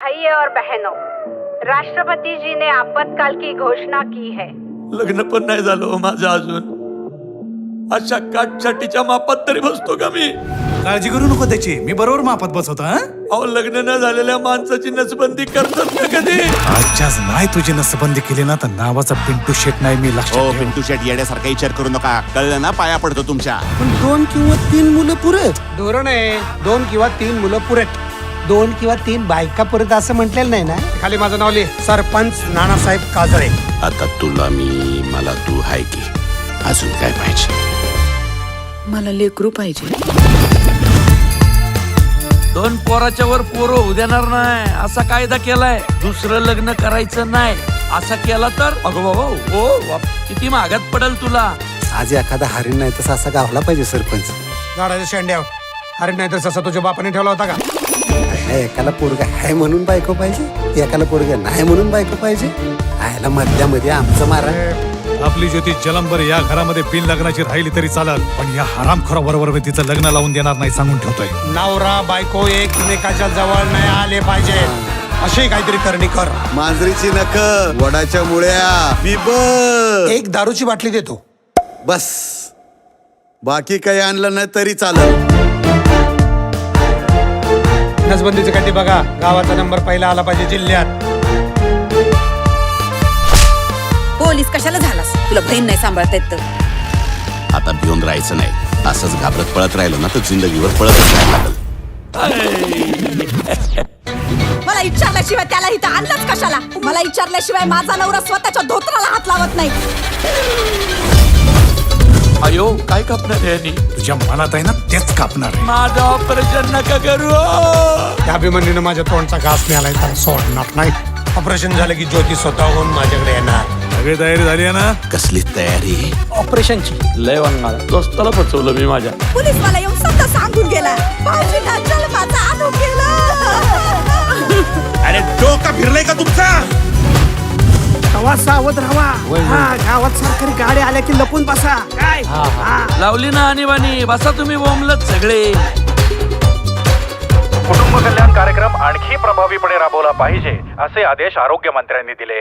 भाइयों और बहनों, राष्ट्रपति जी ने आपातकाल की घोषणा की है। लग्न पण नाही झालं हो माझं अजून. अशा काटछाटीच्या मापात तरी बसतो का मी? काळजी करू नको त्याची, मी बरोबर मापात बसवतो. अहो, लग्न न झालेल्या माणसाची नसबंदी करतात का कधी? आजच्याच नाही तुझी नसबंदी केली ना तर नावाचा पिंटू शेट नाही मी लक्षात हो ठेव. पिंटू शेट येण्यासारखा विचार करू नका, कळलं ना? पाया पडतो तुमच्या. पण 2 किंवा 3 मुलं पुरेत. धोरण आहे 2 किंवा 3 मुलं पुरेत. 2 किंवा 3 बायका पुरेत असं म्हटलेलं नाही ना. खाली माझं नाव लिह, सरपंच नानासाहेब काजळे. आता तुला मी, मला तू हाय की अजून काय पाहिजे? मला लेकरू पाहिजे. 2 पोराच्या वर पोरं होऊ देणार नाही असा कायदा केलाय. दुसरं लग्न करायचं नाही असा केला तर अगो बाबा ओ किती महागात पडेल तुला. आज एखादा हरिण नाही तसा असा गावला पाहिजे सरपंच. झाडाच्या शेंड्यावर. अरे नाही तर ससा तुझ्या बापाने ठेवला होता का? एकाला पोरगा आहे म्हणून बायको पाहिजे, एकाला पोरगा नाही म्हणून बायको पाहिजे. आयला मधल्यामध्ये आमचं मारा. आपली ज्योती जलंबर या घरामध्ये बिन लग्नाची राहिली तरी चालल, पण या हरामखोरा बरोबर मी तिचं लग्न लावून देणार नाही सांगून ठेवतोय. नवरा बायको एकमेकाच्या जवळ नाही आले पाहिजे अशी काहीतरी करणी कर. मांजरीची नख, वडाच्या मुळ्या, बिब, एक दारूची बाटली देतो. बस. बाकी काही आणलं नाही तरी चालेल. नसबंदीचं काही बघा, गावाचा नंबर पहिला आला पाहिजे जिल्ह्यात. पोलीस कशाला झालास? तुला बहीण नाही सांभाळता येत तर. आता भिवून राहायचं नाही. असंच घाबरत पळत राहिलो ना तर जिंदगीवर पळतच राहायला लागल. मला विचारल्याशिवाय त्याला इथं आणलंच कशाला? मला विचारल्याशिवाय माझा नवरा स्वतःच्या धोत्राला हात लावत नाही. अयो काय कापणार आहे यांनी? तुझ्या मनात आहे ना तेच कापणार आहे. माझं ऑपरेशन नका करू. त्या अभिमन्यूनं माझ्या तोंडचा घास मिळालाय तर सोडणार नाही. ऑपरेशन झालं की ज्योती स्वतःहून माझ्याकडे येणार. सगळी तयारी झाली आहे ना? कसली तयारी? ऑपरेशनची. लय वांगाला दोस्ताला फसवलं मी माझ्या. पोलीस मला येऊन समजा सांगून गेला. भाऊजींना जन्माचा आणून गेला. अरे डोका फिरलंय का तुमचा? तेव्हा सावध राहा. गावात सरकारी गाडी आल्या की लपून बसा. काय लावली ना आणीबाणी. बसा तुम्ही बोंबलत सगळे. कुटुंब कल्याण कार्यक्रम आणखी प्रभावीपणे राबवला पाहिजे असे आदेश आरोग्य मंत्र्यांनी दिले.